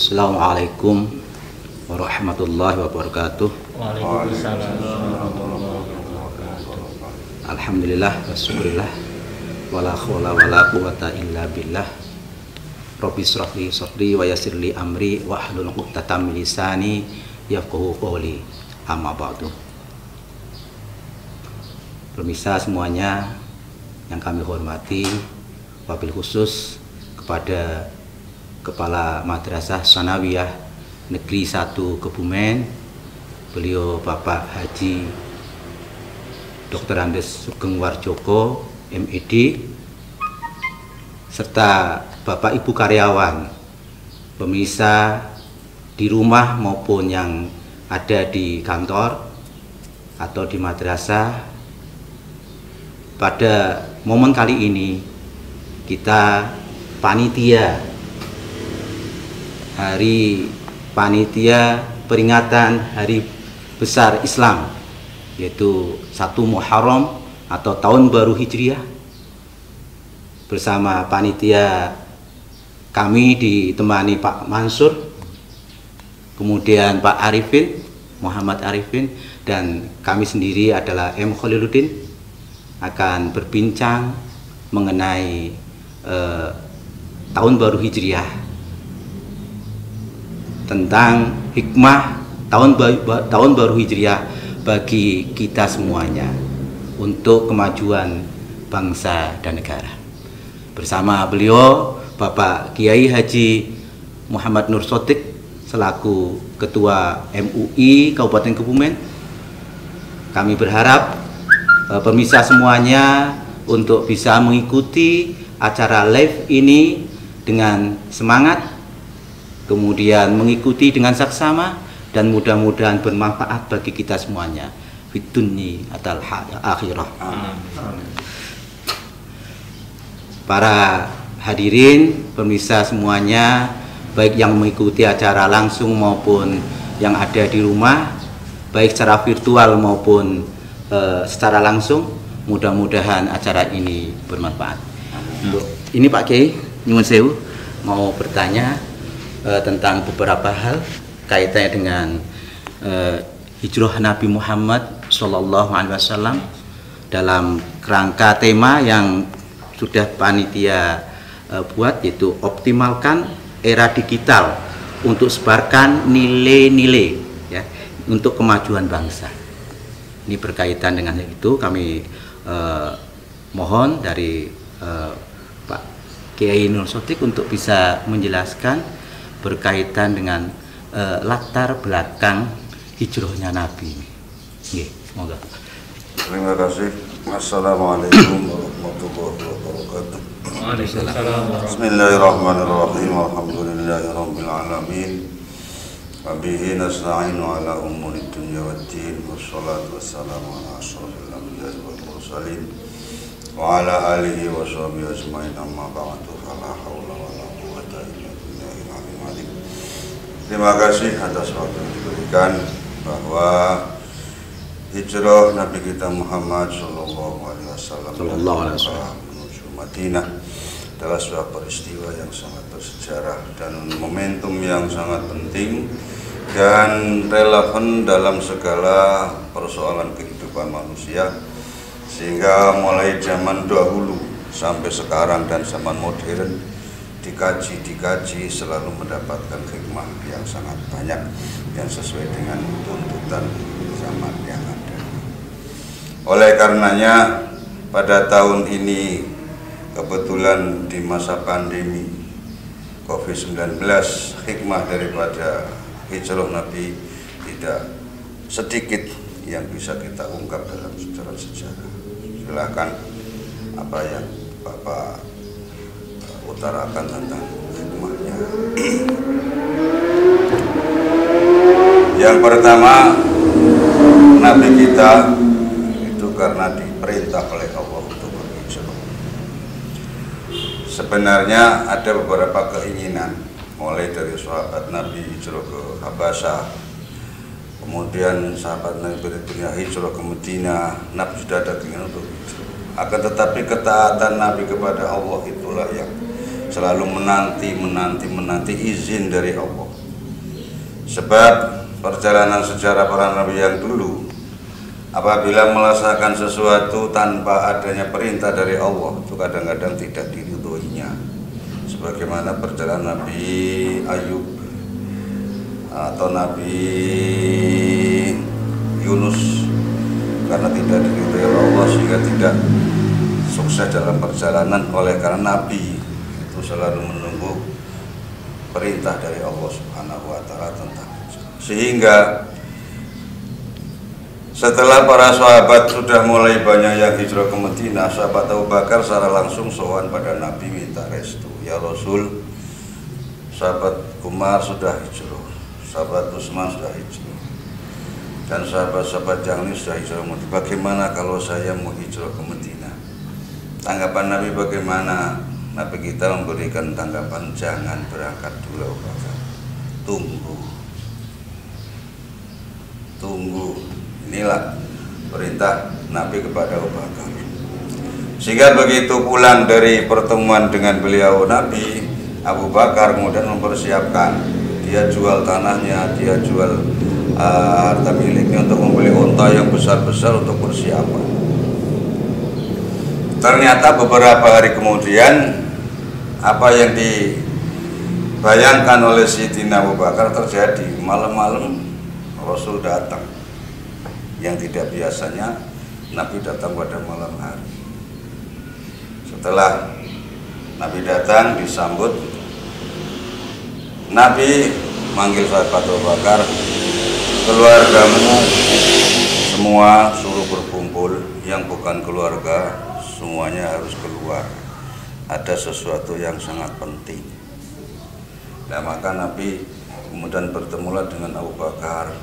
Assalamualaikum warahmatullahi wabarakatuh. Waalaikumsalam warahmatullahi wabarakatuh. Alhamdulillah wa syukurillah wala khawla wala quwata illa billah. Rabbi shrah li sadri wa yassir li amri wa hlul 'uqdatam min lisani yafqahu qawli. Amma ba'du. Pemirsa semuanya yang kami hormati, wabil khusus kepada Kepala Madrasah Tsanawiyah Negeri 1 Kebumen, beliau Bapak Haji Dr. Andes Sugeng Warjoko MED, serta Bapak Ibu karyawan, pemirsa di rumah maupun yang ada di kantor atau di madrasah. Pada momen kali ini kita panitia Hari Panitia Peringatan Hari Besar Islam, yaitu 1 Muharram atau Tahun Baru Hijriah, bersama panitia kami ditemani Pak Mansur, kemudian Pak Arifin, Muhammad Arifin, dan kami sendiri adalah M. Kholiluddin, akan berbincang mengenai Tahun Baru Hijriah, tentang hikmah tahun baru Hijriah bagi kita semuanya untuk kemajuan bangsa dan negara. Bersama beliau Bapak Kiai Haji Muhammad Nur Sotik selaku Ketua MUI Kabupaten Kebumen, kami berharap pemirsa semuanya untuk bisa mengikuti acara live ini dengan semangat, kemudian mengikuti dengan saksama, dan mudah-mudahan bermanfaat bagi kita semuanya fid dunya atal akhirah. Para hadirin pemirsa semuanya, baik yang mengikuti acara langsung maupun yang ada di rumah, baik secara virtual maupun secara langsung, mudah-mudahan acara ini bermanfaat. Ini Pak Kiai nyuwun sewu mau bertanya tentang beberapa hal kaitannya dengan hijrah Nabi Muhammad SAW dalam kerangka tema yang sudah panitia buat, yaitu optimalkan era digital untuk sebarkan nilai-nilai ya, untuk kemajuan bangsa. Ini berkaitan dengan itu, kami mohon dari Pak Kiai Nur Sotik untuk bisa menjelaskan berkaitan dengan latar belakang hijrahnya Nabi. Nggih, semoga. Terima kasih. Assalamualaikum warahmatullahi wabarakatuh. Waalaikumsalam. Bismillahirrahmanirrahim. Alhamdulillahirabbil alamin. Wa bihi nasta'inu ala umuri dunya waddin. Wassalatu wassalamu ala asyrofil anbiya'i wal mursalin wa ala alihi wa sahbihi ajmain, amma ba'du. Fala haula wala quwwata illa billahil aliyyil azim. Terima kasih atas waktu yang diberikan, bahwa hijrah Nabi kita Muhammad Sallallahu Alaihi Wasallam menuju Madinah adalah sebuah peristiwa yang sangat bersejarah dan momentum yang sangat penting dan relevan dalam segala persoalan kehidupan manusia, sehingga mulai zaman dahulu sampai sekarang dan zaman modern dikaji selalu mendapatkan hikmah yang sangat banyak yang sesuai dengan tuntutan zaman yang ada. Oleh karenanya pada tahun ini kebetulan di masa pandemi COVID-19, hikmah daripada hijrah Nabi tidak sedikit yang bisa kita ungkap dalam sejarah. Silakan apa yang Bapak utarakan tentang hikmahnya. Yang pertama, Nabi kita itu karena diperintah oleh Allah untuk berhijrah. Sebenarnya ada beberapa keinginan, mulai dari sahabat Nabi hijrah ke Habasyah, kemudian sahabat Nabi berikutnya hijrah ke Madinah. Nabi sudah ada keinginan untuk hijrah. Akan tetapi ketaatan Nabi kepada Allah itulah yang selalu menanti izin dari Allah. Sebab perjalanan sejarah para nabi yang dulu, apabila melaksanakan sesuatu tanpa adanya perintah dari Allah, itu kadang-kadang tidak diridhoinya. Sebagaimana perjalanan Nabi Ayub atau Nabi Yunus, karena tidak diridhoi Allah sehingga tidak sukses dalam perjalanan, oleh karena Nabi itu selalu menunggu perintah dari Allah Subhanahu wa taala tentang hijrah. Sehingga setelah para sahabat sudah mulai banyak yang hijrah ke Madinah, sahabat Abu Bakar secara langsung sowan pada Nabi minta restu. Ya Rasul, sahabat Umar sudah hijrah, sahabat Utsman sudah hijrah, dan sahabat-sahabat yang ini sudah hijrah ke Madinah. Bagaimana kalau saya mau hijrah ke Madinah? Tanggapan Nabi bagaimana? Nabi kita memberikan tanggapan, jangan berangkat dulu, Bapak. Tunggu. Inilah perintah Nabi kepada Abu Bakar. Sehingga begitu pulang dari pertemuan dengan beliau Nabi, Abu Bakar kemudian mempersiapkan, dia jual tanahnya, dia jual harta miliknya untuk membeli unta yang besar-besar untuk persiapan. Ternyata beberapa hari kemudian apa yang dibayangkan oleh Sayyidina Abu Bakar terjadi. Malam-malam Rasul datang, yang tidak biasanya Nabi datang pada malam hari. Setelah Nabi datang disambut, Nabi manggil sahabat Abu Bakar, keluargamu semua suruh berkumpul, yang bukan keluarga semuanya harus keluar, ada sesuatu yang sangat penting. Nah, maka Nabi kemudian bertemulah dengan Abu Bakar,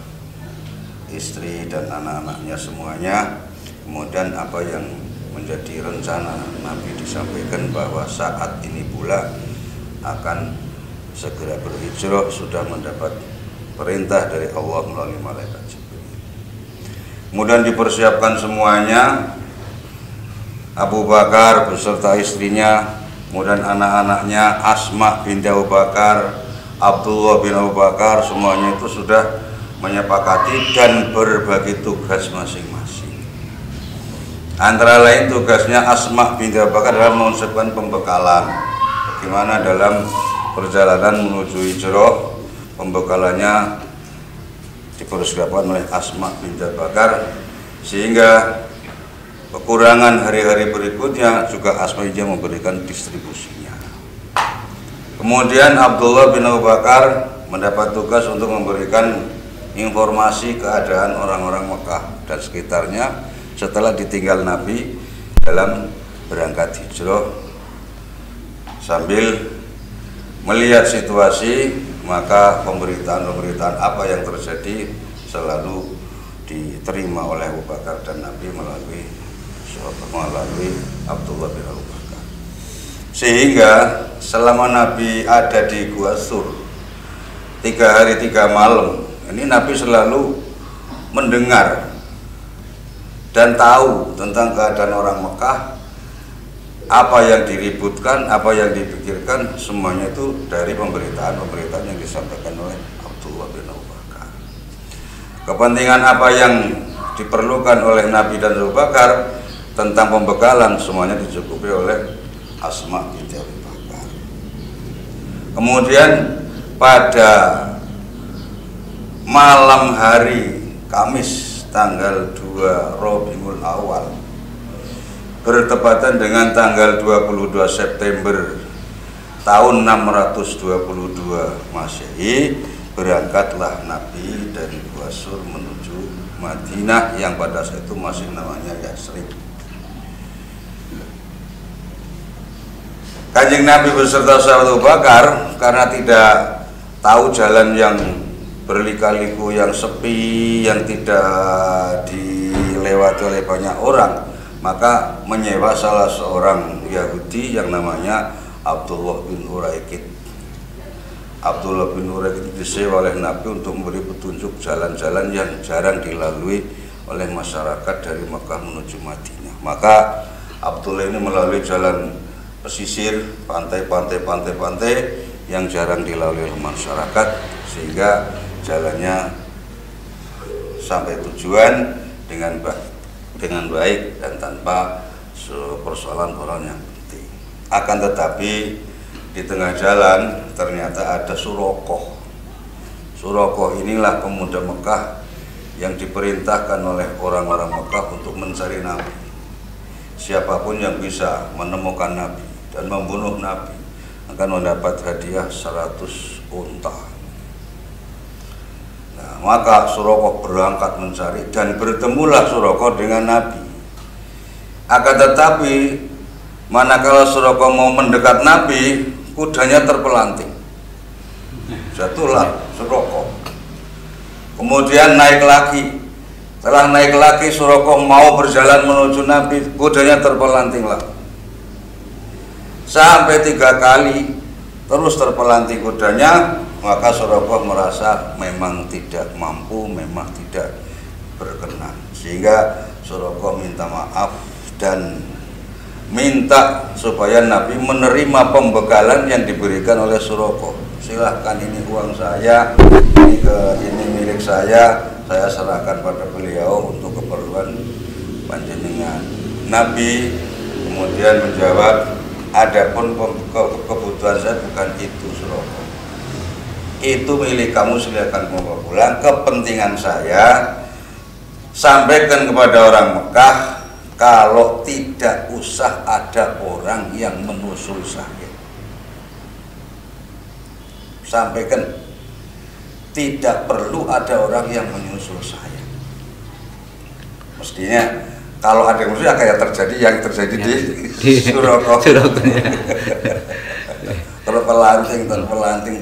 istri dan anak-anaknya semuanya. Kemudian apa yang menjadi rencana Nabi disampaikan bahwa saat ini pula akan segera berhijrah, sudah mendapat perintah dari Allah melalui malaikat Jibril. Kemudian dipersiapkan semuanya, Abu Bakar beserta istrinya, kemudian anak-anaknya, Asma binti Abu Bakar, Abdullah bin Abu Bakar, semuanya itu sudah menyepakati dan berbagi tugas masing-masing. Antara lain tugasnya Asma binti Abu Bakar adalah menyiapkan pembekalan. Bagaimana dalam perjalanan menuju hijrah, pembekalannya dipersiapkan oleh Asma binti Abu Bakar, sehingga kekurangan hari-hari berikutnya juga Asma yang memberikan distribusinya. Kemudian Abdullah bin Abu Bakar mendapat tugas untuk memberikan informasi keadaan orang-orang Mekah dan sekitarnya setelah ditinggal Nabi dalam berangkat hijrah. Sambil melihat situasi, maka pemberitaan apa yang terjadi selalu diterima oleh Abu Bakar dan Nabi melalui Abdullah bin Abu Bakar. Sehingga selama Nabi ada di Gua Sur 3 hari 3 malam, ini Nabi selalu mendengar dan tahu tentang keadaan orang Mekah, apa yang diributkan, apa yang dipikirkan, semuanya itu dari pemberitaan yang disampaikan oleh Abdullah bin Abu Bakar. Kepentingan apa yang diperlukan oleh Nabi dan Abu Bakar tentang pembekalan semuanya dicukupi oleh Asma binti Abu Bakar. Kemudian pada malam hari Kamis tanggal 2 Rabiul Awal bertepatan dengan tanggal 22 September tahun 622 Masehi, berangkatlah Nabi dari Gua Sur menuju Madinah yang pada saat itu masih namanya Yatsrib. Kanjeng Nabi beserta sahabat Abu Bakar karena tidak tahu jalan yang berlika-liku, yang sepi, yang tidak dilewati oleh banyak orang, maka menyewa salah seorang Yahudi yang namanya Abdullah bin Uraikid. Abdullah bin Uraikid disewa oleh Nabi untuk memberi petunjuk jalan-jalan yang jarang dilalui oleh masyarakat dari Mekah menuju Madinah. Maka Abdullah ini melalui jalan pesisir, pantai yang jarang dilalui oleh masyarakat, sehingga jalannya sampai tujuan dengan baik dan tanpa persoalan-persoalan yang penting. Akan tetapi di tengah jalan ternyata ada Surakoh. Surakoh inilah pemuda Mekah yang diperintahkan oleh orang-orang Mekah untuk mencari Nabi. Siapapun yang bisa menemukan Nabi dan membunuh Nabi akan mendapat hadiah 100 unta. Nah, maka Surakoh berangkat mencari dan bertemulah Surakoh dengan Nabi. Akan tetapi manakala Surakoh mau mendekat Nabi, kudanya terpelanting. Jatuhlah Surakoh. Kemudian naik lagi. Setelah naik lagi Surakoh mau berjalan menuju Nabi, kudanya terpelanting lagi. Sampai 3 kali terus terpelanting kudanya, maka Surakoh merasa memang tidak mampu, memang tidak berkenan. Sehingga Surakoh minta maaf dan minta supaya Nabi menerima pembekalan yang diberikan oleh Surakoh. Silahkan, ini uang saya, ini milik saya serahkan pada beliau untuk keperluan panjenengan. Nabi kemudian menjawab, adapun kebutuhan saya bukan itu Surakoh, itu milik kamu, silakan mau pulang. Kepentingan saya sampaikan kepada orang Mekah kalau tidak usah ada orang yang menusul saya. Sampaikan tidak perlu ada orang yang menyusul saya. Mestinya kalau ada yang menyusul kayak yang terjadi di Surakoh. Terpelanting.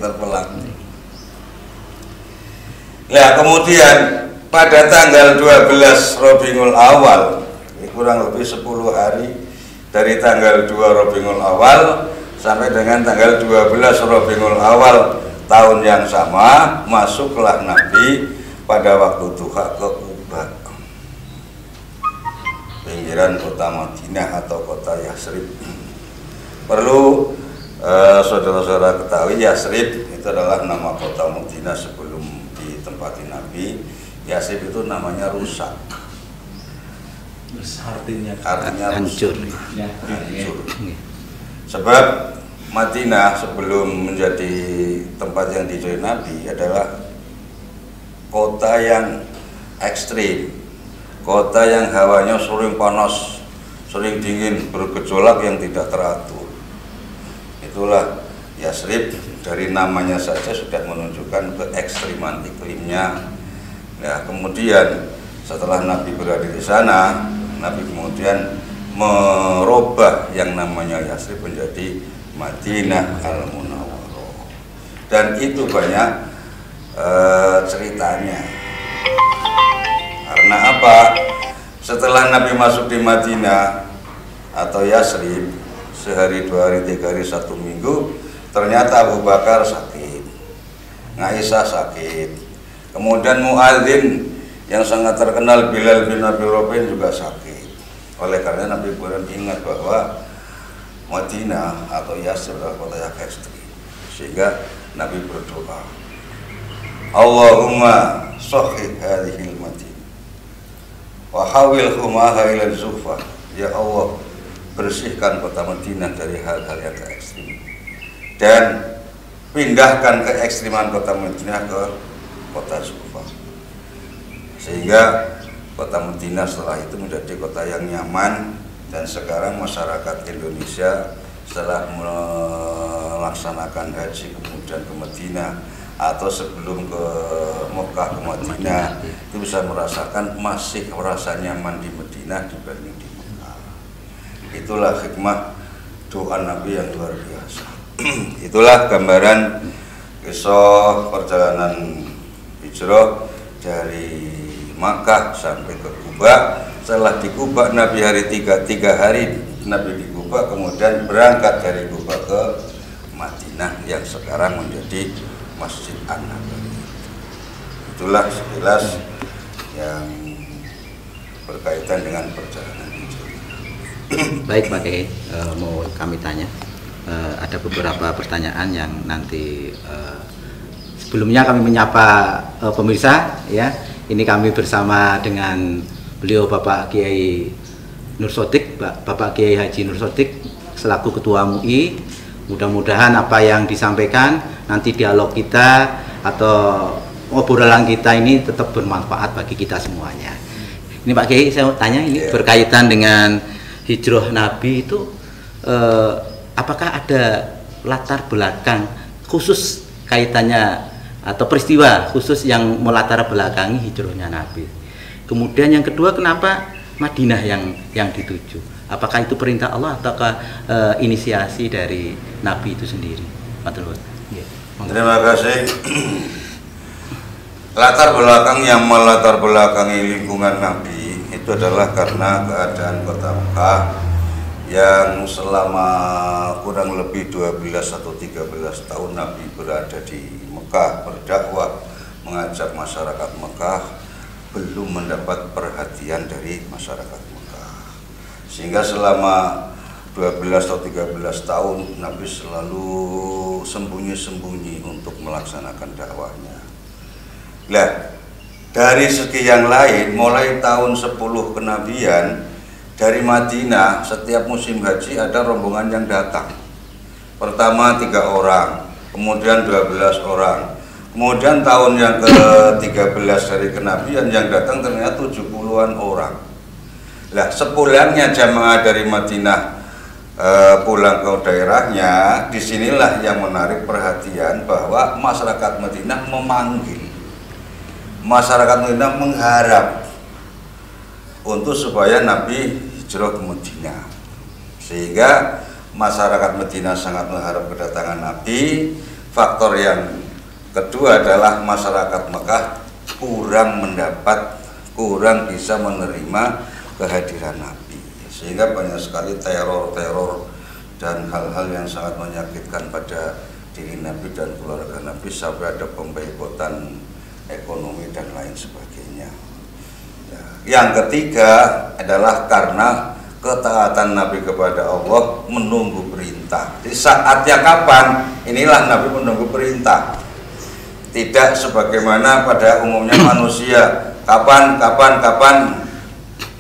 Nah, kemudian pada tanggal 12 Rabiul Awal, kurang lebih 10 hari dari tanggal 2 Rabiul Awal sampai dengan tanggal 12 Rabiul Awal tahun yang sama, masuklah Nabi pada waktu duha ke Quba, pinggiran kota Madinah atau kota Yasrib. Perlu saudara-saudara ketahui, Yasrib itu adalah nama kota Madinah sebelum ditempati Nabi. Yasrib itu namanya rusak, artinya hancur. Sebab Madinah sebelum menjadi tempat yang dijalani Nabi adalah kota yang ekstrim, kota yang hawanya sering panas, sering dingin, bergejolak yang tidak teratur. Itulah Yasrib, dari namanya saja sudah menunjukkan keekstriman iklimnya. Nah, kemudian setelah Nabi berada di sana, Nabi kemudian merubah yang namanya Yasrib menjadi Madinah Al-Munawwarah. Dan itu banyak ceritanya. Karena apa? Setelah Nabi masuk di Madinah atau Yasrib, sehari, 2 hari, 3 hari, 1 minggu, ternyata Abu Bakar sakit, Aisyah sakit, kemudian muadzin yang sangat terkenal Bilal bin Abi Rabah juga sakit. Oleh karena Nabi kemudian ingat bahwa Madinah atau Yasrib adalah kota yang ekstrim, sehingga Nabi berdoa, Allahumma sahih hadhil Madinah wa hawil humaha ila Zuhfa. Ya Allah, bersihkan kota Madinah dari hal-hal yang ekstrim dan pindahkan keekstriman kota Madinah ke kota Zuhfa, sehingga kota Madinah setelah itu menjadi kota yang nyaman. Dan sekarang masyarakat Indonesia setelah melaksanakan haji kemudian ke Madinah atau sebelum ke Mekah ke Madinah, itu bisa merasakan masih merasa nyaman di Madinah dibanding di Mekah. Itulah hikmah doa Nabi yang luar biasa. Itulah gambaran kisah perjalanan hijrah dari Makkah sampai ke Quba. Setelah di Quba, Nabi hari 3 hari Nabi di Quba, kemudian berangkat dari Quba ke Madinah yang sekarang menjadi Masjid An-Nabawi. Itulah sekilas yang berkaitan dengan perjalanan hijrah. Baik Pak Kiai, mau kami tanya, ada beberapa pertanyaan yang nanti sebelum sebelumnya kami menyapa pemirsa ya. Ini kami bersama dengan beliau Bapak Kiai Nur Sodik, Bapak Kiai Haji Nur Sodik selaku Ketua MUI. Mudah-mudahan apa yang disampaikan nanti dialog kita atau obrolan kita ini tetap bermanfaat bagi kita semuanya. Ini Pak Kiai, saya tanya ini berkaitan dengan hijrah Nabi itu, apakah ada latar belakang khusus kaitannya atau peristiwa khusus yang melatar belakangi hijrahnya Nabi? Kemudian yang kedua, kenapa Madinah yang dituju? Apakah itu perintah Allah ataukah inisiasi dari Nabi itu sendiri? Terima kasih. Latar belakang yang melatar belakangi lingkungan Nabi itu adalah karena keadaan kota Mekah yang selama kurang lebih 12 atau 13 tahun Nabi berada di Mekah berdakwah, mengajak masyarakat Mekah, belum mendapat perhatian dari masyarakat Mekah. Sehingga selama 12 atau 13 tahun Nabi selalu sembunyi-sembunyi untuk melaksanakan dakwahnya. Nah, dari segi yang lain, mulai tahun 10 kenabian dari Madinah, setiap musim haji ada rombongan yang datang. Pertama 3 orang, kemudian 12 orang. Kemudian tahun yang ke-13 dari kenabian yang datang ternyata 70-an orang. Nah, sepulangnya jamaah dari Madinah pulang ke daerahnya, disinilah yang menarik perhatian bahwa masyarakat Madinah memanggil, masyarakat Madinah mengharap untuk supaya Nabi hijrah ke Madinah, sehingga masyarakat Madinah sangat mengharap kedatangan Nabi. Faktor yang kedua adalah masyarakat Mekah kurang bisa menerima kehadiran Nabi, sehingga banyak sekali teror dan hal-hal yang sangat menyakitkan pada diri Nabi dan keluarga Nabi, sampai ada pemboikotan ekonomi dan lain sebagainya. Yang ketiga adalah karena ketaatan Nabi kepada Allah, menunggu perintah. Di saatnya kapan? Inilah Nabi menunggu perintah. Tidak sebagaimana pada umumnya manusia, kapan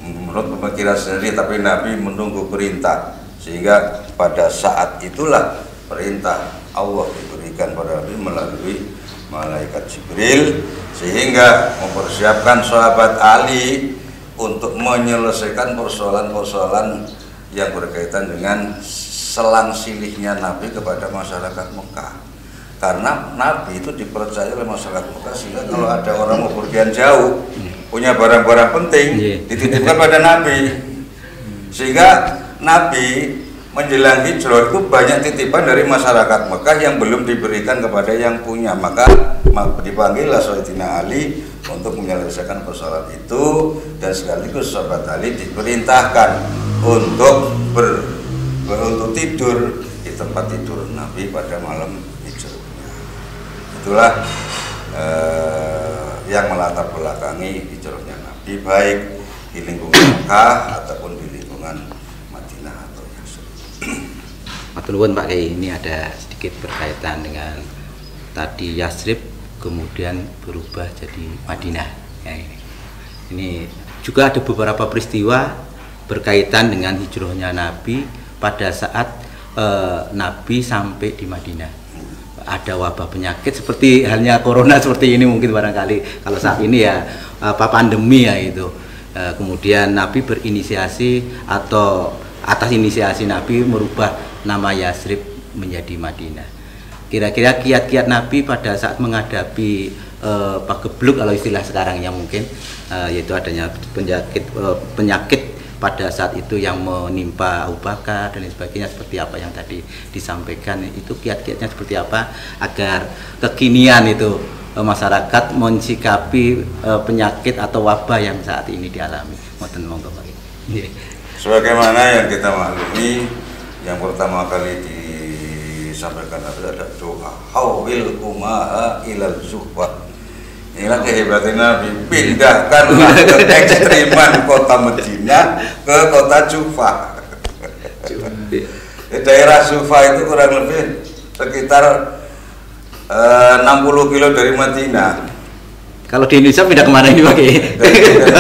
menurut pemikiran sendiri, tapi Nabi menunggu perintah, sehingga pada saat itulah perintah Allah diberikan pada Nabi melalui malaikat Jibril, sehingga mempersiapkan sahabat Ali untuk menyelesaikan persoalan-persoalan yang berkaitan dengan selang silihnya Nabi kepada masyarakat Mekah. Karena Nabi itu dipercaya oleh masyarakat Mekah, sehingga kalau ada orang mau pergian jauh, punya barang-barang penting, dititipkan pada Nabi. Sehingga Nabi menjelang hijrah itu banyak titipan dari masyarakat Mekah yang belum diberikan kepada yang punya. Maka dipanggillah Sayyidina Ali untuk menyelesaikan persoalan itu, dan sekaligus sahabat Ali diperintahkan untuk tidur di tempat tidur Nabi pada malam hijrahnya. Itulah yang melatar belakangi hijrahnya Nabi, baik di lingkungan Mekah ataupun di lingkungan Madinah atau Yasrib. Matur nuwun Pak Kiai, ini ada sedikit berkaitan dengan tadi Yasrib kemudian berubah jadi Madinah. Ya, ini juga ada beberapa peristiwa berkaitan dengan hijrahnya Nabi pada saat Nabi sampai di Madinah. Ada wabah penyakit seperti halnya corona seperti ini mungkin barangkali kalau saat ini ya pandemi ya itu. Kemudian Nabi berinisiasi atau atas inisiasi Nabi merubah nama Yasrib menjadi Madinah. Kira-kira kiat-kiat Nabi pada saat menghadapi pagebluk kalau istilah sekarang yang mungkin yaitu adanya penyakit pada saat itu yang menimpa Abu Bakar dan lain sebagainya, seperti apa yang tadi disampaikan, itu kiat-kiatnya seperti apa agar kekinian itu masyarakat mensikapi penyakit atau wabah yang saat ini dialami. Monggo Pak. Sebagaimana yang kita maklumi, yang pertama kali disampaikan adalah doa hawil kumaha ilal zuhwah. Inilah kehebatan Nabi, pindahkanlah ke ekstriman kota Madinah ke kota Jufah. Di daerah Jufah itu kurang lebih sekitar 60 kilo dari Madinah. Kalau di Indonesia pindah kemana ini Pak Kiai?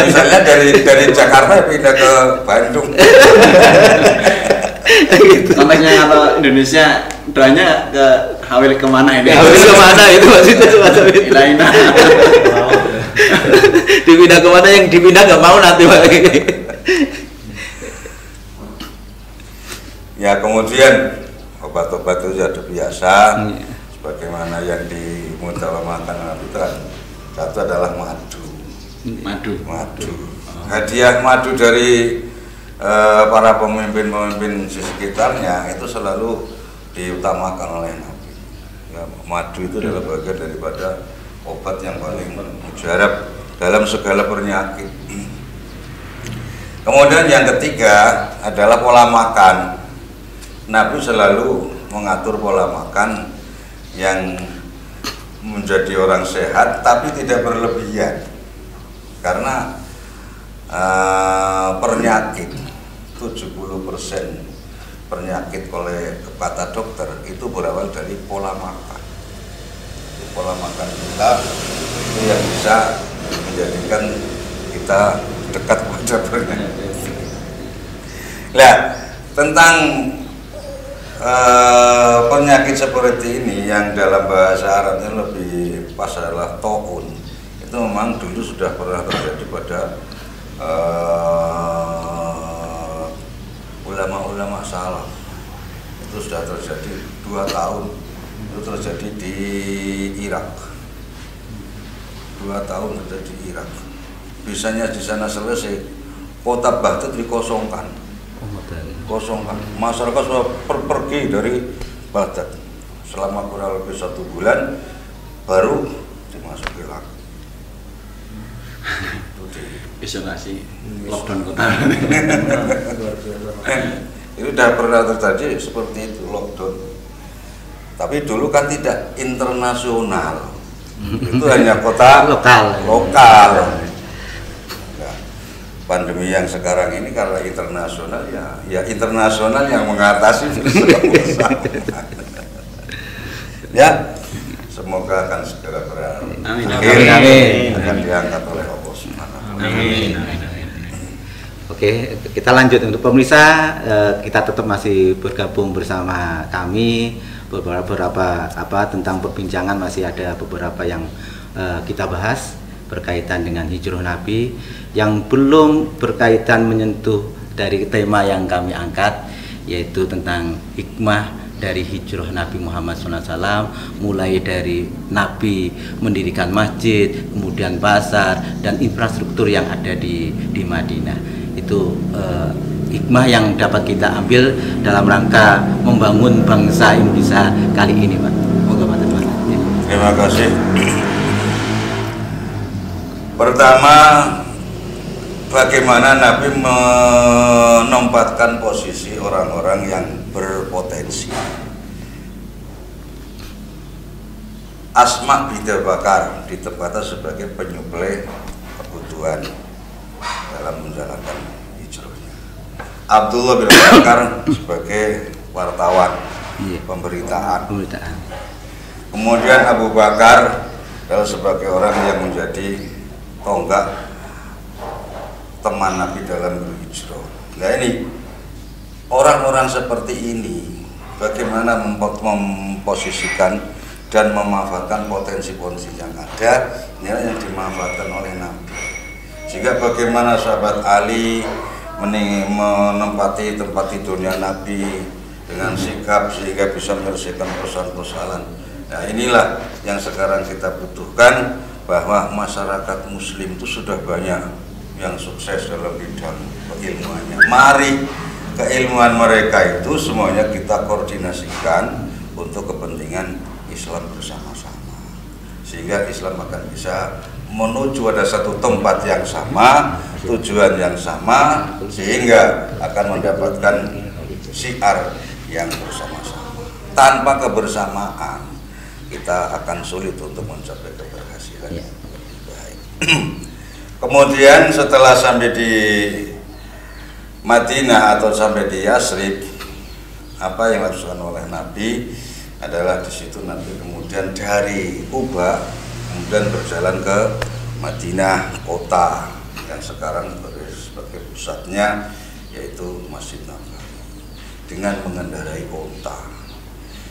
Misalnya dari Jakarta pindah ke Bandung. Gitu. Konteksnya kalau Indonesia doanya ke Hawil kemana ini? Hawil kemana itu maksudnya semacam itu. Ilaina. Dipindah kemana, yang dipindah nggak mau nanti Pak Kiai. Ya kemudian obat-obat itu sudah biasa. Sebagaimana yang dimutawamakan Nabi itu kan satu adalah madu. Hadiah madu dari para pemimpin-pemimpin di sekitarnya itu selalu diutamakan oleh Nabi. Ya, madu itu adalah bagian daripada obat yang paling mujarab dalam segala penyakit. Kemudian yang ketiga adalah pola makan. Nabi selalu mengatur pola makan yang menjadi orang sehat tapi tidak berlebihan, karena penyakit 70% penyakit oleh kata dokter itu berawal dari pola makan. Pola makan kita itu yang bisa menjadikan kita dekat pada penyakit. Nah, tentang penyakit seperti ini yang dalam bahasa Arabnya lebih pas adalah taun, itu memang dulu sudah pernah terjadi pada ulama-ulama salaf. Itu sudah terjadi 2 tahun, itu terjadi di Irak. 2 tahun terjadi di Irak. Bisanya di sana selesai, kota Baghdad dikosongkan. Masyarakat sudah pergi dari Baghdad selama kurang lebih 1 bulan, baru dimasuki lagi. Isolasi lockdown kota. Itu sudah pernah terjadi seperti itu, lockdown. Tapi dulu kan tidak internasional, itu hanya kota lokal. Pandemi yang sekarang ini karena internasional, ya internasional yang mengatasi bersama. Ya, semoga akan segera berakhir. Amin. Akan diangkat oleh Allah Subhanahu. Amin. Oke, kita lanjut untuk pemirsa. Kita tetap masih bergabung bersama kami. Beberapa tentang perbincangan masih ada beberapa yang kita bahas berkaitan dengan hijrah Nabi, yang belum berkaitan menyentuh dari tema yang kami angkat, yaitu tentang hikmah dari hijrah Nabi Muhammad SAW, mulai dari Nabi mendirikan masjid, kemudian pasar dan infrastruktur yang ada di Madinah. Itu hikmah yang dapat kita ambil dalam rangka membangun bangsa Indonesia kali ini, Pak. Moga Pak. Terima kasih. Pertama, bagaimana Nabi menempatkan posisi orang-orang yang berpotensi. Asma binti Abu Bakar ditempatkan sebagai penyuplai kebutuhan dalam menjalankan hijrahnya. Abdullah bin Abu Bakar sebagai wartawan, pemberitaan. Kemudian Abu Bakar adalah sebagai orang yang menjadi tonggak teman Nabi dalam berhijrah. Nah ini orang-orang seperti ini bagaimana memposisikan dan memanfaatkan potensi-potensi yang ada, inilah yang dimanfaatkan oleh Nabi. Sehingga bagaimana sahabat Ali menempati tempat tidurnya Nabi dengan sikap sehingga bisa menyelesaikan persoalan-persoalan. Nah inilah yang sekarang kita butuhkan, bahwa masyarakat muslim itu sudah banyak yang sukses dalam bidang keilmuannya. Mari keilmuan mereka itu semuanya kita koordinasikan untuk kepentingan Islam bersama-sama, sehingga Islam akan bisa menuju ada satu tempat yang sama, tujuan yang sama, sehingga akan mendapatkan syiar yang bersama-sama. Tanpa kebersamaan kita akan sulit untuk mencapai keberhasilan yang lebih baik. Kemudian setelah sampai di Madinah atau sampai di Yasrib, apa yang dilakukan oleh Nabi? adalah di situ Nabi kemudian dari Kuba kemudian berjalan ke Madinah kota yang sekarang sebagai pusatnya yaitu Masjid Nabawi dengan mengendarai kota.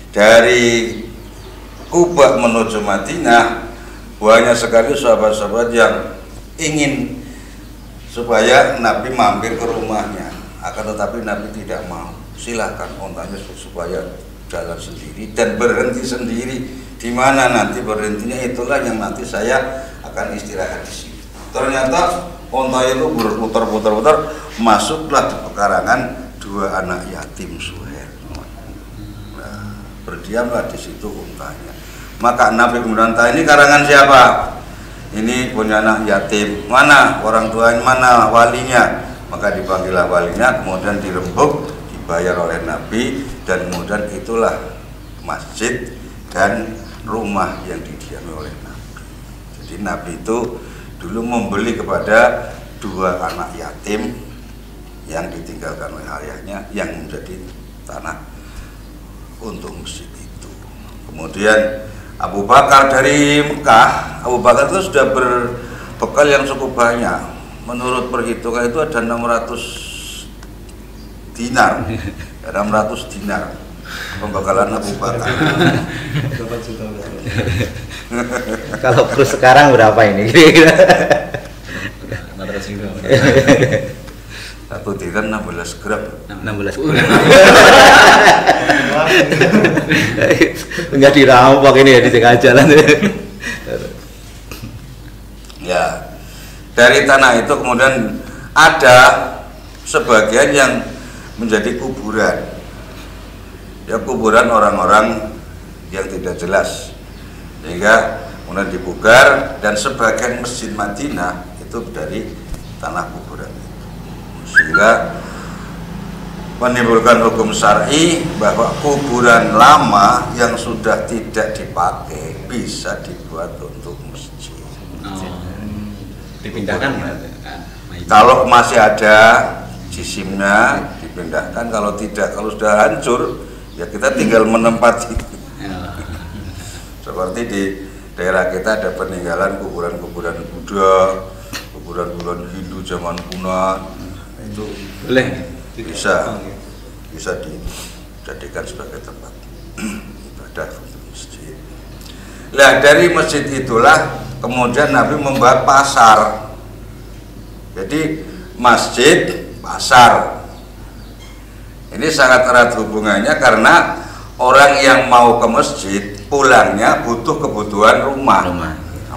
Dari Kuba menuju Madinah banyak sekali sahabat-sahabat yang ingin supaya Nabi mampir ke rumahnya, akan tetapi Nabi tidak mau. Silahkan ontanya supaya jalan sendiri dan berhenti sendiri. Di mana nanti berhentinya itulah yang nanti saya akan istirahat di sini. Ternyata onta itu berputar-putar masuklah di pekarangan dua anak yatim Suhair. Nah, berdiamlah di situ ontanya. Maka Nabi kemudian tanya, ini karangan siapa? Ini punya anak yatim. Mana orang tuanya, mana walinya? Maka dipanggillah walinya, kemudian dirembuk, dibayar oleh Nabi, dan kemudian itulah masjid dan rumah yang didiami oleh Nabi. Jadi Nabi itu dulu membeli kepada dua anak yatim yang ditinggalkan oleh ayahnya yang menjadi tanah untuk masjid itu. Kemudian Abu Bakar dari Mekah, Abu Bakar itu sudah berbekal yang cukup banyak. Menurut perhitungan itu ada 600 dinar, 600 dinar pembekalan Abu Bakar. Kalau terus sekarang berapa ini? Kira-kira? Satu dinar 16 gram. 16 gram. Enggak dirampok ini ya di tengah jalan. Ya, dari tanah itu kemudian ada sebagian yang menjadi kuburan. Ya, kuburan orang-orang yang tidak jelas. Sehingga kemudian dibugar dan sebagian masjid Madinah itu dari tanah kuburan itu. Sehingga menimbulkan hukum syar'i bahwa kuburan lama yang sudah tidak dipakai bisa dibuat untuk masjid. Dipindahkan kalau masih ada jisimnya dipindahkan, kalau tidak, kalau sudah hancur ya kita tinggal menempati. Seperti di daerah kita ada peninggalan kuburan-kuburan Buddha, kuburan-kuburan Hindu zaman kuno, itu boleh bisa dijadikan sebagai tempat ibadah untuk masjid. Nah, dari masjid itulah kemudian Nabi membuat pasar. Jadi masjid, pasar. Ini sangat erat hubungannya karena orang yang mau ke masjid pulangnya butuh kebutuhan rumah.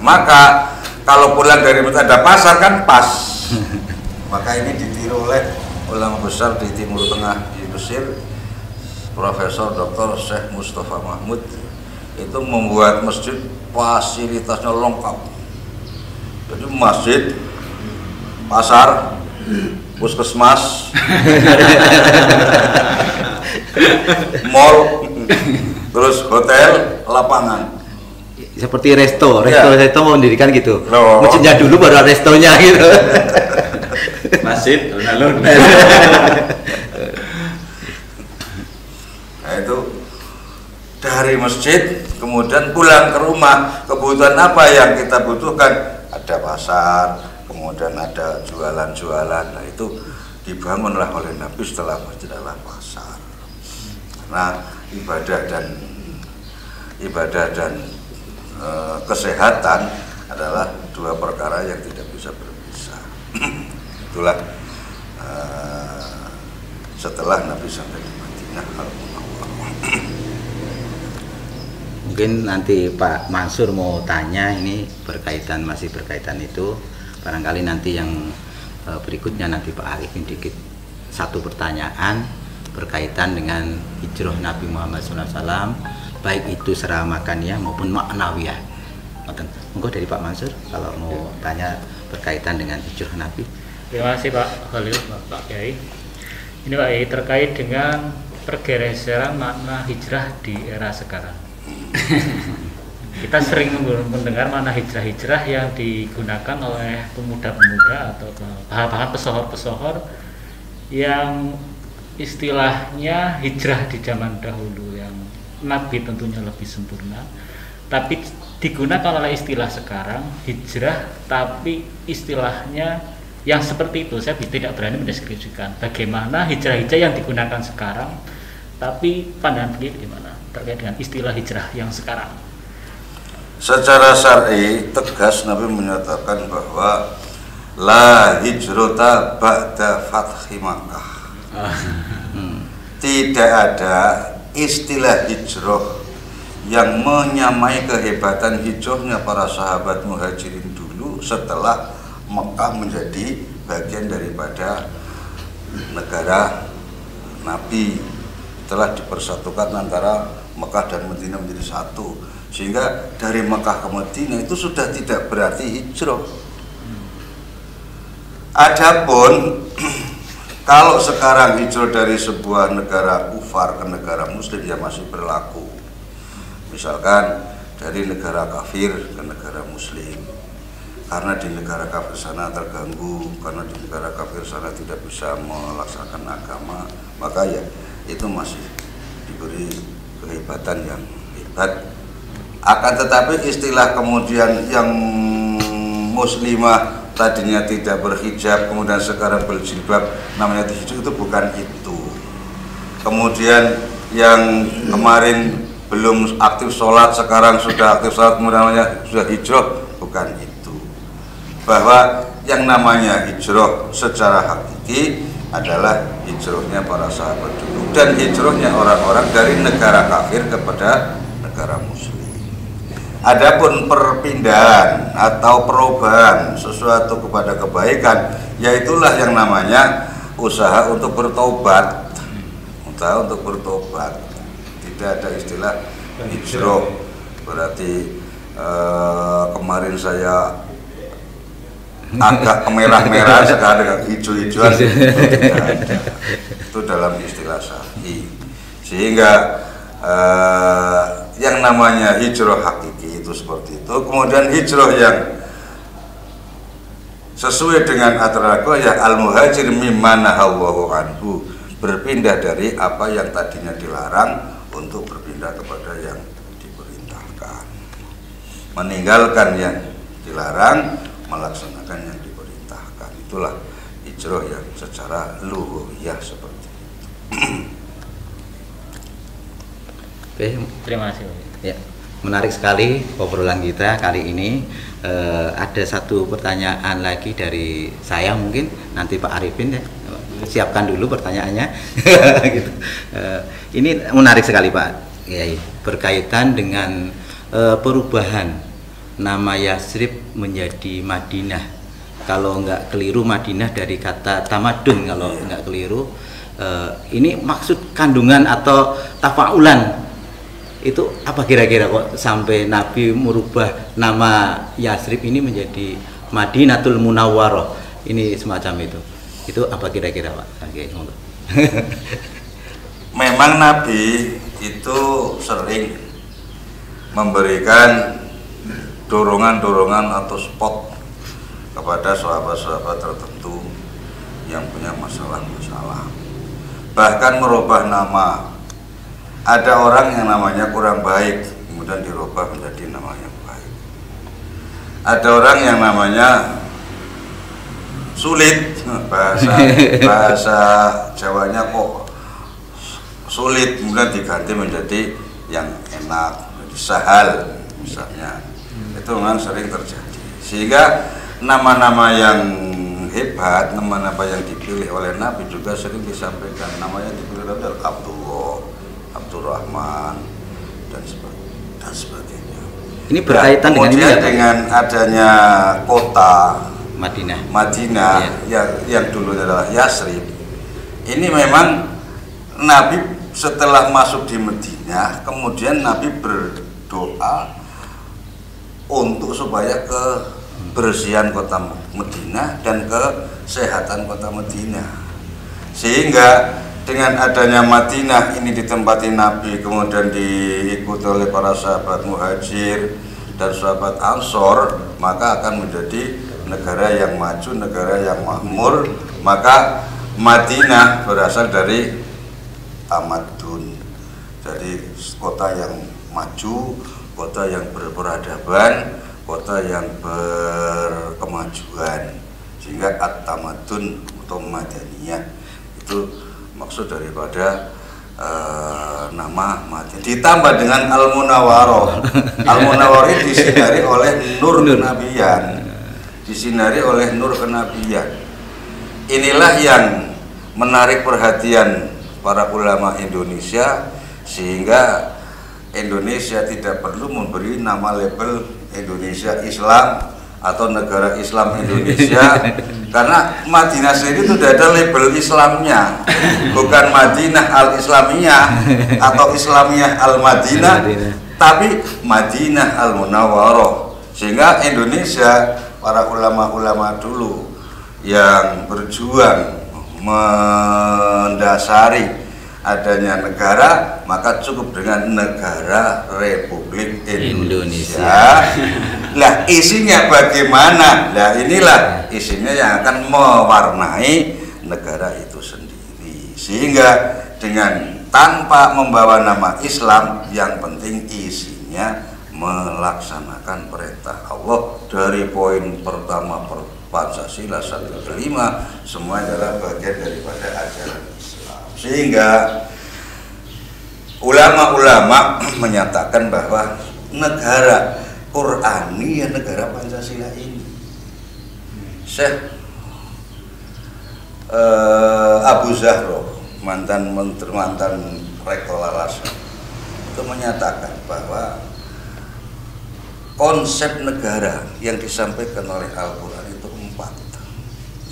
Maka kalau pulang dari masjid ada pasar kan pas. Maka ini ditiru oleh ulama besar di Timur Tengah di Mesir, Profesor Dr. Syekh Mustafa Mahmud itu membuat masjid fasilitasnya lengkap. Jadi masjid, pasar, puskesmas, mall, terus hotel, lapangan. Seperti resto mau mendirikan gitu. Loh. Masjidnya dulu baru restonya gitu. masjid alun-alun. Nah, itu dari masjid kemudian pulang ke rumah, kebutuhan apa yang kita butuhkan? Ada pasar, kemudian ada jualan-jualan. Nah, itu dibangunlah oleh Nabi setelah masjid adalah pasar. Karena ibadah dan kesehatan adalah dua perkara yang tidak bisa berpisah. Itulah setelah Nabi sampai di Madinah Al-Munawwarah. Mungkin nanti Pak Mansur mau tanya, ini masih berkaitan itu. Barangkali nanti yang berikutnya nanti Pak Arifin dikit satu pertanyaan berkaitan dengan hijrah Nabi Muhammad SAW, baik itu secara makaniah maupun maknawiyah. Monggo dari Pak Mansur kalau mau tanya berkaitan dengan hijrah Nabi. Terima kasih Pak Khalil, Pak Kiai. Ini Pak Kiai terkait dengan pergeseran makna hijrah di era sekarang. Kita sering mendengar makna hijrah yang digunakan oleh pemuda-pemuda atau bahkan pesohor-pesohor yang istilahnya hijrah di zaman dahulu, yang Nabi tentunya lebih sempurna, tapi digunakan oleh istilah sekarang hijrah, tapi istilahnya yang seperti itu saya tidak berani mendeskripsikan bagaimana hijrah-hijrah yang digunakan sekarang, tapi pandangan beliau gimana terkait dengan istilah hijrah yang sekarang? Secara syar'i tegas Nabi menyatakan bahwa la hijrata ba'da fathi Makkah. Tidak ada istilah hijrah yang menyamai kehebatan hijrahnya para sahabat muhajirin dulu setelah Mekah menjadi bagian daripada negara Nabi, telah dipersatukan antara Mekah dan Madinah menjadi satu, sehingga dari Mekah ke Madinah itu sudah tidak berarti hijrah. Adapun kalau sekarang hijrah dari sebuah negara kufar ke negara muslim ya masih berlaku. Misalkan dari negara kafir ke negara muslim, karena di negara kafir sana terganggu, karena di negara kafir sana tidak bisa melaksanakan agama, maka ya itu masih diberi kehebatan yang hebat. Akan tetapi istilah kemudian yang muslimah tadinya tidak berhijab kemudian sekarang berjilbab namanya hijab, itu bukan itu. Kemudian yang kemarin belum aktif sholat sekarang sudah aktif sholat kemudian namanya sudah hijrah, bukan itu. Bahwa yang namanya hijrah secara hakiki adalah hijrahnya para sahabat dulu dan hijrahnya orang-orang dari negara kafir kepada negara muslim. Adapun perpindahan atau perubahan sesuatu kepada kebaikan, yaitulah yang namanya usaha untuk bertobat. Usaha untuk bertobat. Tidak ada istilah hijrah. Berarti kemarin saya agak kemerah-merah sekarang hijau-hijauan. Itu dalam istilah syar'i. Sehingga yang namanya hijrah hakiki itu seperti itu. Kemudian hijrah yang sesuai dengan aturan ya al-muhajir mimma nahallahu anhu, berpindah dari apa yang tadinya dilarang untuk berpindah kepada yang diperintahkan, meninggalkan yang dilarang, melaksanakan yang diperintahkan. Itulah hijrah yang secara lughawiyah seperti itu. Oke, Terima kasih. ya, menarik sekali obrolan kita kali ini. Ada satu pertanyaan lagi dari saya, mungkin nanti Pak Arifin ya, siapkan dulu pertanyaannya. Gitu. Ini menarik sekali Pak Kiai, berkaitan dengan perubahan nama Yasrib menjadi Madinah. Kalau nggak keliru Madinah dari kata tamadun, kalau nggak keliru. Ini maksud kandungan atau tafaulan itu apa kira-kira kok sampai Nabi merubah nama Yasrib ini menjadi Madinatul Munawwarah, ini semacam itu apa kira-kira Pak? Oke, memang Nabi itu sering memberikan dorongan-dorongan atau spot kepada sahabat-sahabat tertentu yang punya masalah-masalah, bahkan merubah nama. Ada orang yang namanya kurang baik, kemudian dirubah menjadi nama yang baik. Ada orang yang namanya sulit, bahasa Jawanya kok sulit, kemudian diganti menjadi yang enak, menjadi sahal misalnya. Itu memang sering terjadi. Sehingga nama-nama yang hebat, nama-nama yang dipilih oleh Nabi juga sering disampaikan. Namanya dipilih oleh Abdullah, Abdurrahman dan sebagainya. Ini berkaitan dengan ini ya, dengan adanya kota Madinah ya. yang dulu adalah Yasrib. Ini memang Nabi setelah masuk di Madinah, kemudian Nabi berdoa untuk supaya kebersihan kota Madinah dan kesehatan kota Madinah. Sehingga dengan adanya Madinah ini ditempati Nabi, kemudian diikuti oleh para sahabat muhajir dan sahabat ansor, maka akan menjadi negara yang maju, negara yang makmur. Maka Madinah berasal dari tamadun. Jadi kota yang maju, kota yang berperadaban, kota yang berkemajuan, sehingga at-tamadun atau madaniyah itu maksud daripada nama Madinah. Ditambah dengan Al-Munawwarah. Al-Munawwarah disinari oleh nur kenabian, disinari oleh nur kenabian. Inilah yang menarik perhatian para ulama Indonesia, sehingga Indonesia tidak perlu memberi nama label Indonesia Islam atau negara Islam Indonesia, karena Madinah sendiri itu tidak ada label Islamnya, bukan Madinah Al-Islamiyah atau Islamiyah Al-Madinah, tapi Madinah Al-Munawwarah. Sehingga Indonesia, para ulama-ulama dulu yang berjuang mendasari adanya negara, maka cukup dengan negara Republik Indonesia. Lah isinya bagaimana? Lah inilah isinya yang akan mewarnai negara itu sendiri. Sehingga dengan tanpa membawa nama Islam, yang penting isinya melaksanakan perintah Allah dari poin pertama Pancasila 1 ke 5, semua adalah bagian daripada ajaran Islam. Sehingga ulama-ulama menyatakan bahwa negara Qur'ani ya negara Pancasila ini. Syekh Abu Zahro, mantan rektor Al-Azhar, itu menyatakan bahwa konsep negara yang disampaikan oleh Al-Quran itu 4.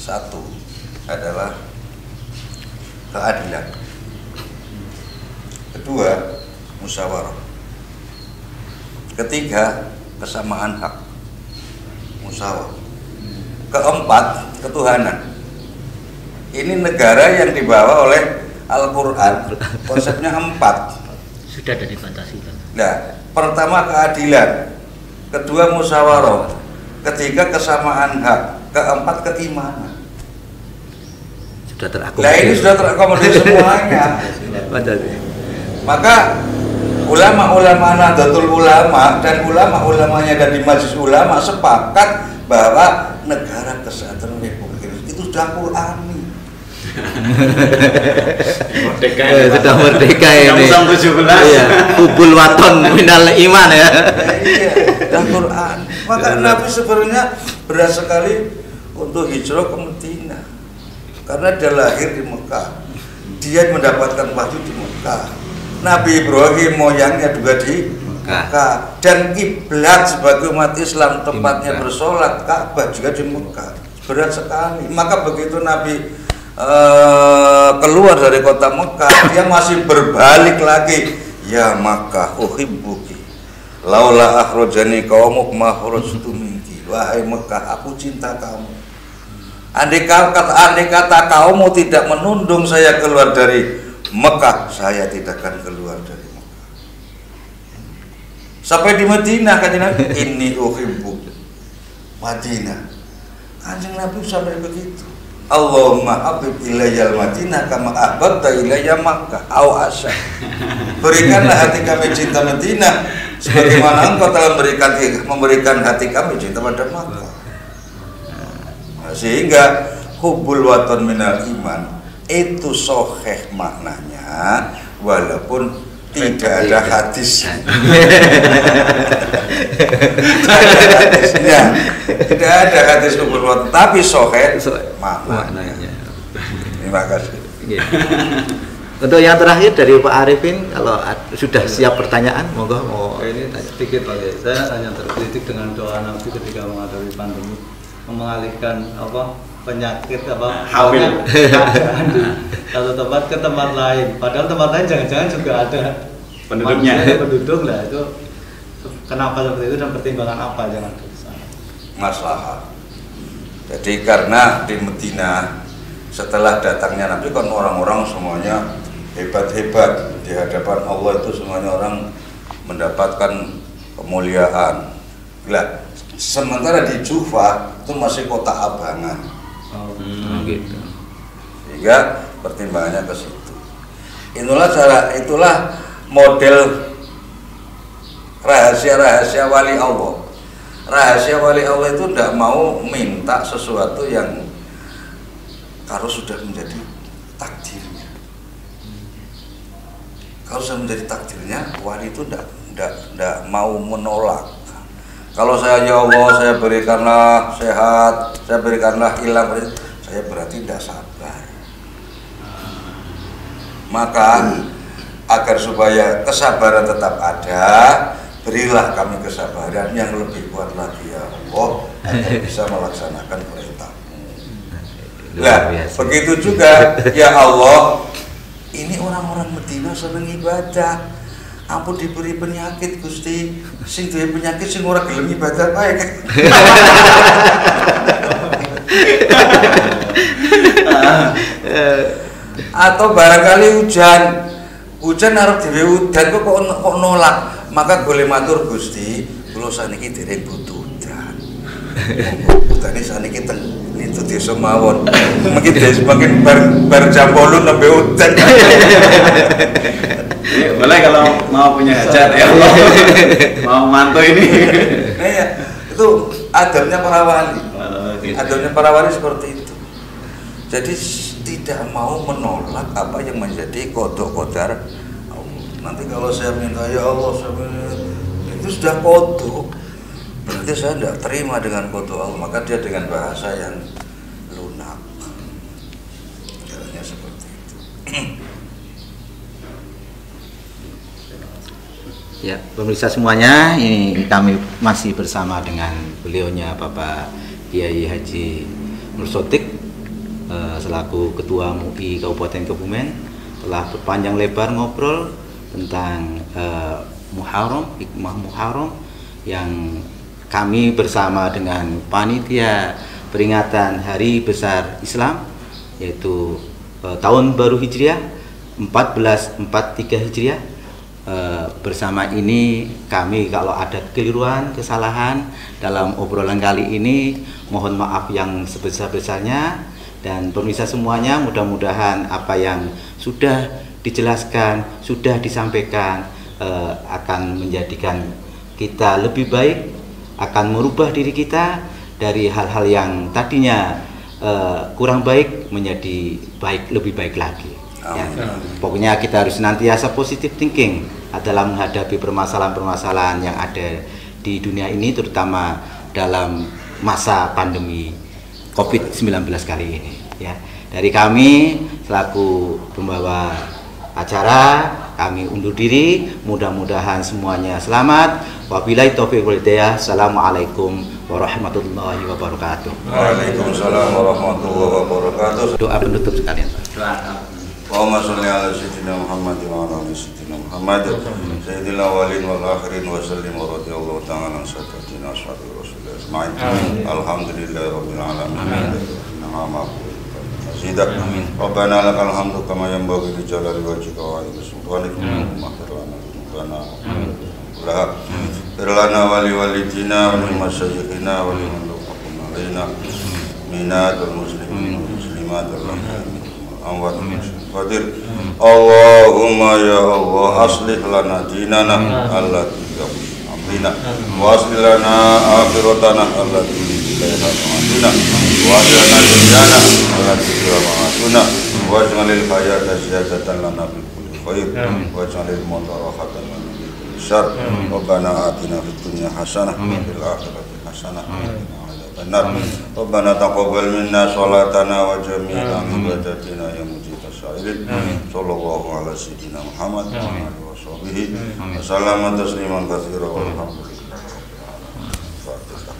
1 adalah keadilan. 2 musyawarah. 3 kesamaan hak, musyawarah. 4 ketuhanan. Ini negara yang dibawa oleh Al-Quran, konsepnya 4. Sudah ada di Pancasila. Nah, pertama keadilan, 2 musyawarah, 3 kesamaan hak, 4 keimanan. Sudah terakomodir. Nah ini sudah terakomodir semuanya. Maka ulama-ulama Nahdlatul Ulama dan ulama-ulamanya dari Majelis Ulama sepakat bahwa negara kesatuan Republik Indonesia itu sudah Qur'ani. Merdeka. Sudah merdeka ini. Yang 17. Iya, hubul waton minal iman ya. Iya, sudah Qur'an. Maka Nabi sebenarnya berat sekali untuk hijrah ke Madinah, karena dia lahir di Mekah, dia mendapatkan wahyu di Mekah. Nabi Ibrahim moyangnya juga di Mekah, dan kiblat sebagai umat Islam tempatnya bersolat Ka'bah juga di Mekah. Berat sekali. Maka begitu Nabi keluar dari kota Mekah, dia masih berbalik lagi, ya Makkah uhibbuki laula akhrajani qaumuk ma kharajtu minki. Wahai Mekah, aku cinta kamu. Andai kata kaummu tidak menundung saya keluar dari Mekah, saya tidak akan keluar dari Mekah. Sampai di Madinah kan Nabi, inni uhibbu Madinah. Kanjeng Nabi sampai begitu. Allahumma habib ilayyal Madinah kama ahbabta ilayya Makkah aw asya. Berikanlah hati kami cinta Madinah sebagaimana engkau telah memberikan hati kami cinta pada Makkah. Nah, sehingga hubul waton minal iman itu sahih maknanya, walaupun tidak ada hadisnya. Tidak ada hadis hubul waton, tapi sahih maknanya. Terima kasih. Untuk yang terakhir dari Pak Arifin, kalau sudah siap pertanyaan, monggo mau. Ini sedikit Pak. Saya hanya terkritik dengan doa Nabi ketika menghadapi pandemi, mengalihkan penyakit hamil keadaan di satu tempat ke tempat lain. Padahal tempat lain jangan-jangan juga ada penduduknya, penduduk lah. Itu kenapa seperti itu dan pertimbangan apa jangan ke sana? Masalah. Jadi karena di Madinah setelah datangnya Nabi kan orang-orang semuanya hebat-hebat di hadapan Allah, itu semuanya orang mendapatkan kemuliaan. Lah, sementara di Jufah itu masih kota abangan. Gitu. Sehingga pertimbangannya ke situ. Itulah model rahasia-rahasia wali Allah. Rahasia wali Allah itu tidak mau minta sesuatu yang kalau sudah menjadi takdirnya. Kalau sudah menjadi takdirnya, wali itu tidak mau menolak. Kalau saya, ya Allah, saya berikanlah sehat, saya berikanlah hilang, saya berarti tidak sabar. Maka agar supaya kesabaran tetap ada, berilah kami kesabaran yang lebih kuat lagi ya Allah, agar bisa melaksanakan perintah-Mu. Nah, begitu juga ya Allah, ini orang-orang Medina seneng ibadah. Ampun diberi penyakit Gusti, sing duwe penyakit sing ora gelem ibadah bae. Atau barangkali hujan arep dhewe udan kok nolak, maka boleh matur Gusti, kula saniki dereng butuh udan. Udane saniki teng itu desa mawon. Mungkin bar jam 8 nembe udan. Boleh kalau mau punya hajat ya Allah, mau mantu ini. Nah, ya, itu adabnya para wali. Adabnya para wali seperti itu. Jadi tidak mau menolak apa yang menjadi kodok kodar Allah. Nanti kalau saya minta ya Allah, itu sudah kodok. Berarti saya tidak terima dengan kodok Allah. Maka dia dengan bahasa yang lunak. Caranya seperti itu. Ya, pemirsa semuanya, ini kami masih bersama dengan beliaunya Bapak Kiai Haji Nur Sotik selaku Ketua MUI Kabupaten Kebumen, telah berpanjang lebar ngobrol tentang Muharram, hikmah Muharram yang kami bersama dengan panitia peringatan Hari Besar Islam, yaitu tahun baru Hijriah 1443 Hijriah. Bersama ini kami kalau ada kekeliruan, kesalahan dalam obrolan kali ini, mohon maaf yang sebesar-besarnya. Dan pemirsa semuanya, mudah-mudahan apa yang sudah dijelaskan, sudah disampaikan akan menjadikan kita lebih baik, akan merubah diri kita dari hal-hal yang tadinya kurang baik menjadi baik, lebih baik lagi. Ya. Pokoknya kita harus senantiasa positive thinking dalam menghadapi permasalahan-permasalahan yang ada di dunia ini, terutama dalam masa pandemi COVID-19 kali ini. Ya, dari kami selaku pembawa acara, kami undur diri. Mudah-mudahan semuanya selamat. Wabillahi taufiq wal hidayah. Assalamualaikum warahmatullahi wabarakatuh. Waalaikumsalam warahmatullahi wabarakatuh. Doa penutup sekalian, Pak. Allahumma sholli ala sayyidina Muhammad wa ala ali sayyidina Muhammad sayyidil awwalin wal akhirin wa sallim wa radhiyallahu ta'ala an sayyidina ashabi rasulillah ajma'in. Alhamdulillahi rabbil alamin. Amin. Rabbana lakal hamdu kama yanbaghi li jalali wajhika wa 'azimi sultanika. Maghfir lana dzunubana lana wa li walidina wa li masyayikhina wa li man laqana alaina minal muslimin wal muslimat wal qadir. Allahumma ya Allah aslih lana dinana allati amrina wa aslih lana akhiratana allati ilaiha ma'aduna wa ajrana dunyana allati fiha ma'aduna wa aj'alil hayata ziyadatan lana fi kulli khair wa aj'alil mauta rahatan lana min kulli syarr. Rabbana atina fid dunya hasanah wa fil akhirati hasanah wa qina adzabannar. Rabbana taqabbal minna sholatana wa jami'a ibadatina ya mujibas sa'ilin. Sallallahu ala sayyidina Muhammad wa alihi wa sahbihi wa sallama tasliman katsiran walhamdulillah.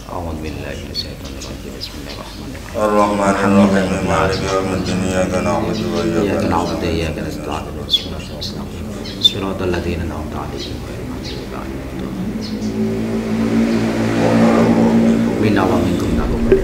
A'udzu billahi minasyaitonir rajim. Bismillahirrahmanirrahim. Ar-Rahmanir-Rahim. Maliki yaumiddin. Iyyaka na'budu wa Iyyaka iyyaka na'budu wa nasta'in. iyyaka nasta'in. Shiratal ladzina an'amta 'alaihim ghairil maghdubi 'alaihim waladdallin. Minna wa minkum taqabbal.